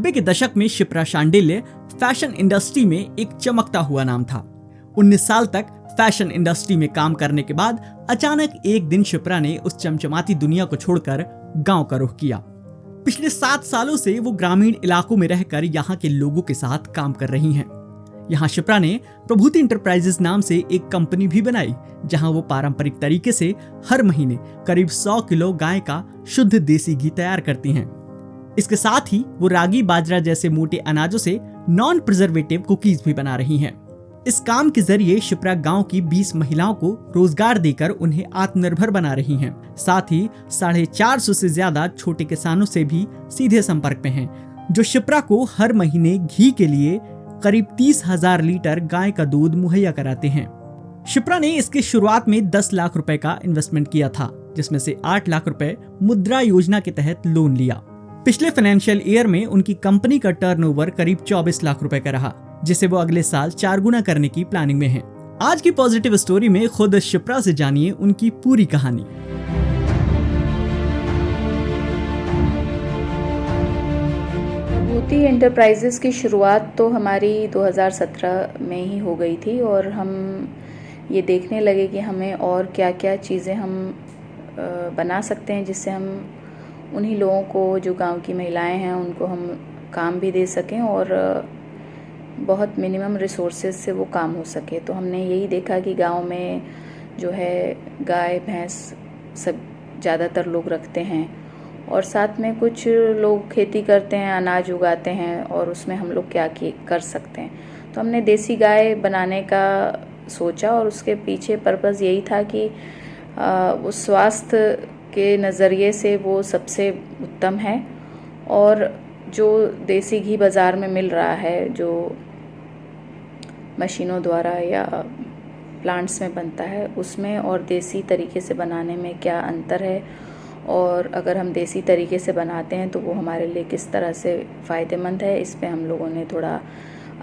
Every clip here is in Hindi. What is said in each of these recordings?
90 के दशक में शिप्रा शांडिल्य फैशन इंडस्ट्री में एक चमकता हुआ नाम था। 19 साल तक फैशन इंडस्ट्री में काम करने के बाद अचानक एक दिन शिप्रा ने उस चमचमाती दुनिया को छोड़कर गांव का रुख किया। पिछले 7 सालों से वो ग्रामीण इलाकों में रहकर यहाँ के लोगों के साथ काम कर रही हैं। यहाँ शिप्रा ने प्रभूति इंटरप्राइजेस नाम से एक कंपनी भी बनाई, जहाँ वो पारंपरिक तरीके से हर महीने करीब 100 किलो गाय का शुद्ध देसी घी तैयार करती हैं। इसके साथ ही वो रागी बाजरा जैसे मोटे अनाजों से नॉन प्रिजर्वेटिव कुकीज भी बना रही हैं। इस काम के जरिए शिप्रा गांव की 20 महिलाओं को रोजगार देकर उन्हें आत्मनिर्भर बना रही हैं। साथ ही 450 से ज्यादा छोटे किसानों से भी सीधे संपर्क में हैं, जो शिप्रा को हर महीने घी के लिए करीब 30,000 लीटर गाय का दूध मुहैया कराते हैं। शिप्रा ने इसकी शुरुआत में 10 लाख रुपए का इन्वेस्टमेंट किया था, जिसमें से 8 लाख रुपए मुद्रा योजना के तहत लोन लिया। पिछले फाइनेंशियल ईयर में उनकी कंपनी का टर्नओवर करीब 24 लाख रुपए का रहा, जिसे वो अगले साल 4 गुना करने की प्लानिंग में हैं। आज की पॉजिटिव स्टोरी में खुद शिप्रा से जानिए उनकी पूरी कहानी। प्रभूति एंटरप्राइजेस की शुरुआत तो हमारी 2017 में ही हो गई थी और हम ये देखने लगे कि हमें और क्या क्या चीज़ें हम बना सकते हैं जिससे हम उन्हीं लोगों को, जो गांव की महिलाएं हैं, उनको हम काम भी दे सकें और बहुत मिनिमम रिसोर्सेज से वो काम हो सके। तो हमने यही देखा कि गांव में जो है गाय भैंस सब ज़्यादातर लोग रखते हैं और साथ में कुछ लोग खेती करते हैं, अनाज उगाते हैं और उसमें हम लोग क्या कर सकते हैं। तो हमने देसी गाय बनाने का सोचा और उसके पीछे पर्पज़ यही था कि उस स्वास्थ्य के नज़रिए से वो सबसे उत्तम है और जो देसी घी बाज़ार में मिल रहा है, जो मशीनों द्वारा या प्लांट्स में बनता है, उसमें और देसी तरीके से बनाने में क्या अंतर है और अगर हम देसी तरीके से बनाते हैं तो वो हमारे लिए किस तरह से फ़ायदेमंद है। इस पे हम लोगों ने थोड़ा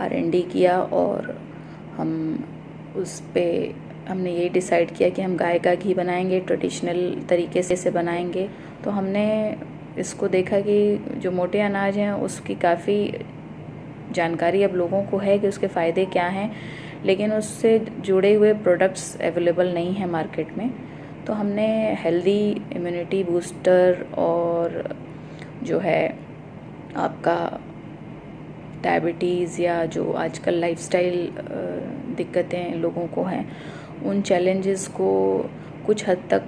R&D किया और हम उस पे हमने ये डिसाइड किया कि हम गाय का घी बनाएंगे, ट्रेडिशनल तरीके से बनाएंगे। तो हमने इसको देखा कि जो मोटे अनाज हैं उसकी काफ़ी जानकारी अब लोगों को है कि उसके फ़ायदे क्या हैं, लेकिन उससे जुड़े हुए प्रोडक्ट्स अवेलेबल नहीं है मार्केट में। तो हमने हेल्दी इम्यूनिटी बूस्टर और जो है आपका डायबिटीज़ या जो आजकल लाइफस्टाइल दिक्कतें लोगों को हैं, उन चैलेंजेस को कुछ हद तक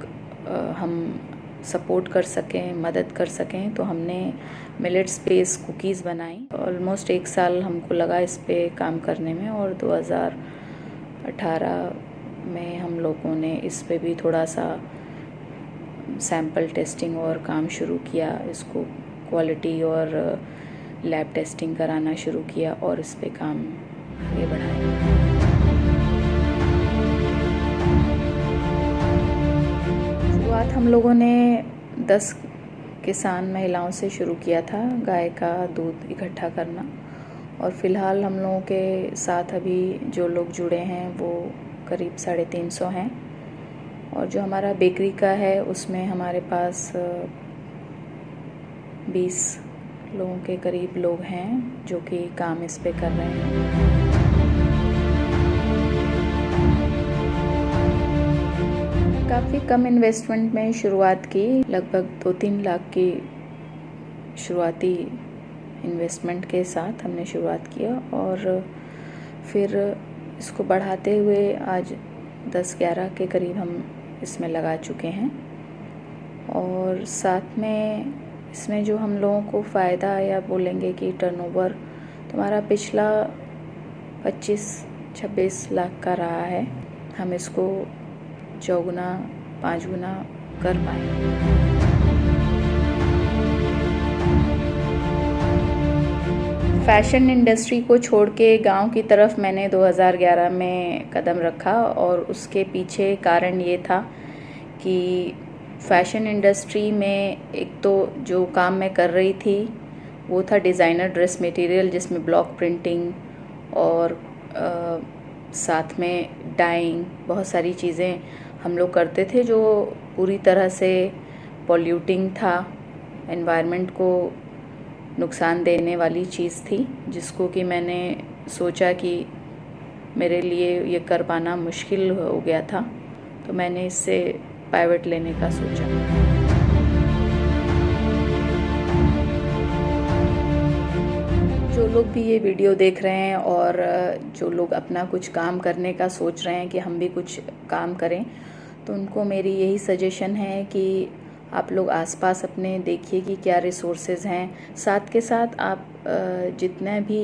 हम सपोर्ट कर सकें, मदद कर सकें। तो हमने मिलेट्स बेस्ड कुकीज़ बनाई। ऑलमोस्ट 1 साल हमको लगा इस पे काम करने में और 2018 में हम लोगों ने इस पे भी थोड़ा सा सैम्पल टेस्टिंग और काम शुरू किया। इसको क्वालिटी और लैब टेस्टिंग कराना शुरू किया और इस पे काम आगे बढ़ाया। शुरुआत हम लोगों ने 10 किसान महिलाओं से शुरू किया था गाय का दूध इकट्ठा करना और फ़िलहाल हम लोगों के साथ अभी जो लोग जुड़े हैं वो करीब 350 हैं और जो हमारा बेकरी का है उसमें हमारे पास 20 लोगों के करीब लोग हैं जो कि काम इस पे कर रहे हैं। काफ़ी कम इन्वेस्टमेंट में शुरुआत की, लगभग 2-3 लाख की शुरुआती इन्वेस्टमेंट के साथ हमने शुरुआत किया और फिर इसको बढ़ाते हुए आज 10-11 के करीब हम इसमें लगा चुके हैं। और साथ में इसमें जो हम लोगों को फ़ायदा या बोलेंगे कि टर्नओवर, तो हमारा पिछला 25-26 लाख का रहा है। हम इसको 4 गुना 5 गुना कर पाए। फैशन इंडस्ट्री को छोड़ के गांव की तरफ मैंने 2011 में कदम रखा और उसके पीछे कारण ये था कि फैशन इंडस्ट्री में एक तो जो काम मैं कर रही थी वो था डिज़ाइनर ड्रेस मटेरियल, जिसमें ब्लॉक प्रिंटिंग और साथ में डाइंग, बहुत सारी चीज़ें हम लोग करते थे जो पूरी तरह से पॉल्यूटिंग था, एनवायरनमेंट को नुकसान देने वाली चीज़ थी, जिसको कि मैंने सोचा कि मेरे लिए ये कर पाना मुश्किल हो गया था, तो मैंने इससे पाइवट लेने का सोचा। जो लोग भी ये वीडियो देख रहे हैं और जो लोग अपना कुछ काम करने का सोच रहे हैं कि हम भी कुछ काम करें, तो उनको मेरी यही सजेशन है कि आप लोग आसपास अपने देखिए कि क्या रिसोर्सेज हैं। साथ के साथ आप जितना भी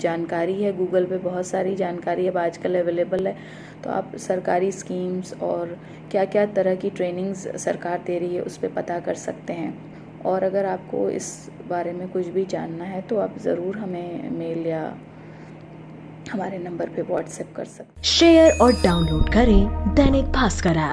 जानकारी है, गूगल पे बहुत सारी जानकारी अब आजकल अवेलेबल है, तो आप सरकारी स्कीम्स और क्या क्या तरह की ट्रेनिंग्स सरकार दे रही है उस पर पता कर सकते हैं। और अगर आपको इस बारे में कुछ भी जानना है तो आप ज़रूर हमें मेल या हमारे नंबर पे व्हाट्सएप कर सकते हैं। शेयर और डाउनलोड करें दैनिक भास्कर ऐप।